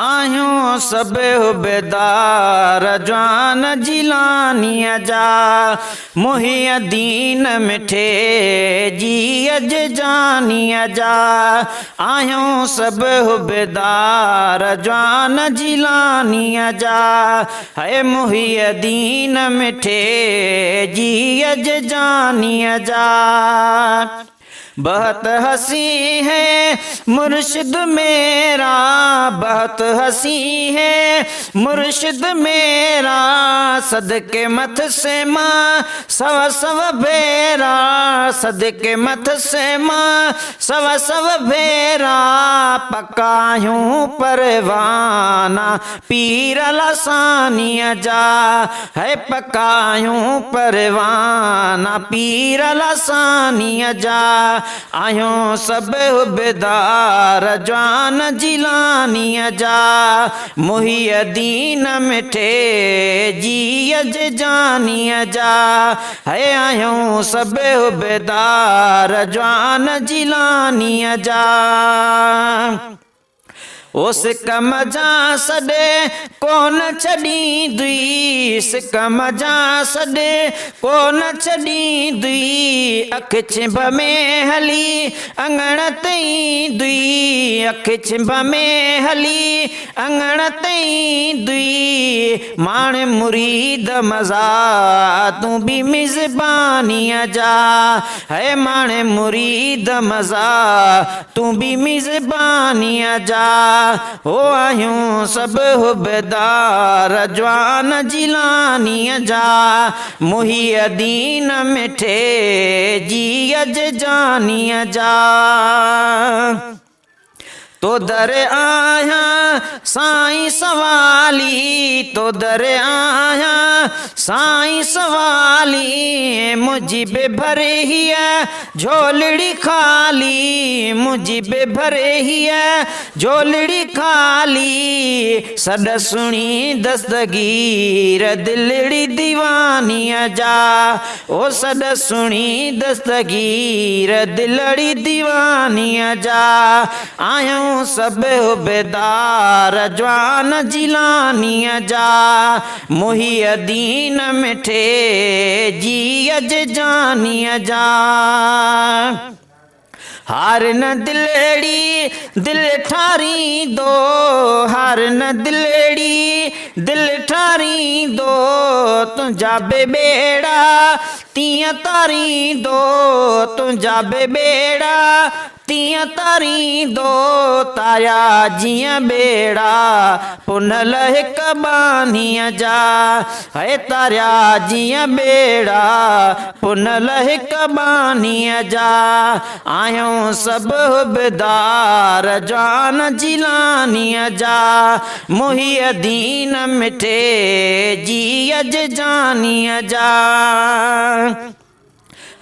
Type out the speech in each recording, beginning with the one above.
आहियूं सब हुबेदार जवान जिलानीअ जा मुहियदीन मिठे जी अज जानीअ जा। आहियूं सब हुबेदार जवान जिलानीअ जा है मुहियदीन मिठे जी अज जानीअ जा। बहुत हंसी है मुर्शिद मेरा, बहुत हंसी है मुर्शिद मेरा, सदके मत से माँ सव सव भेरा, सदके मत से माँ सव सव भेरा, पकायूं परवाना पीर लसानीअ जा है, पकायूं परवाना पीर लसानीअ जा। आहियूं सब हुबेदार जवान जिलानीअ जा मुहियदीन मिठे जी अज जानीअ जा है। आहियूं सब हुबेदार जवान जिलानीअ जा। उस कम जा सॾे कोन छॾींदी, सिकम जा सॾे कोन छॾींदी, अख छिंभ में हली अंगण तईंदी, अख छिंभ में हली अंगण तईंदी, माण मुरीद मज़ा तूं बि मिज़बानीअ जा है, माण मुरीद मज़ा तूं बि मिज़बानीअ जा। हो आहियूं सब हुबेदार जवान जिलानीअ जा मुहियदीन मिठे जी अज जानीअ जा। तो दर आहियां साईं सवाली, तो दर आहियां साईं सवाली, मुझी बेभरे हिया झोलड़ी खाली, मुझी बेभरे हिया झोलड़ी खाली, सॾ सुणी दस्तगीर दिलड़ी दीवानीअ जा, ओ सॾ सुणी दस्तगीर दिलड़ी दीवानीअ जा। आहियूं सब हुबेदार जवान जिलानीअ जा मुहियदीन मिठे जी अज जानीअ जा। हार न दिलड़ी दिल ठारी दो, हार न दिलड़ी दिल ठारी दो, तुंहिंजा बेड़ा तीअं तारी दो, तुंहिंजा बेड़ा तीअं तारी दो, ताया जीअं बेड़ा पुनल हिक बानीअ जा है, तारिया जीअं बेड़ा पुनल हिक बानीअ जा। आहियूं सब हुबेदार जवान जिलानीअ जा मुहियदीन मिठे जी अज जानीअ जा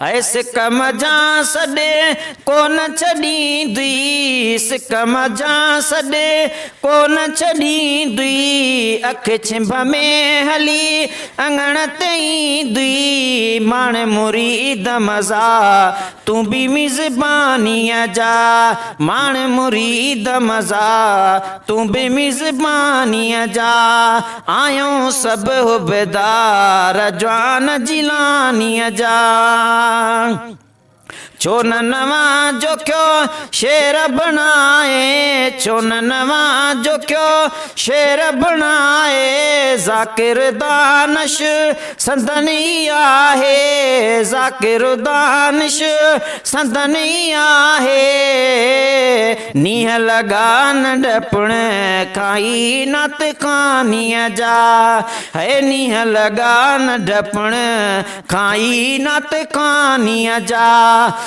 है। सिकम जा सॾे कोन छॾींदी, सिकम जा सॾे कोन छॾींदी, अख छिंभ में हली अंगण तईंदी, माण मुरीद मज़ा तूं बि मिज़बानीअ जा, माण मुरीद मज़ा तूं बि मिज़बानीअ जा। आहियूं सब हुबेदार जवान जिलानीअ जा। छो न नवां जो क्यों शेर बणाए, छो न नवां जो क्यों शेर बणाए, ज़ाकिर दानिश संदनी आहे, ज़ाकिर दानिश संदनी आहे, नीह लॻा न डपण खाई नत कानीअ जा है, नीह लॻा न डपण खाई नत कानीअ जा।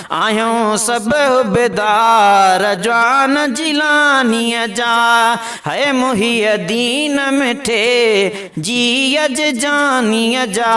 आहियूं सब हुबेदार जवान जिलानीअ जा है मुहियदीन मिठे जी अज जानीअ जा।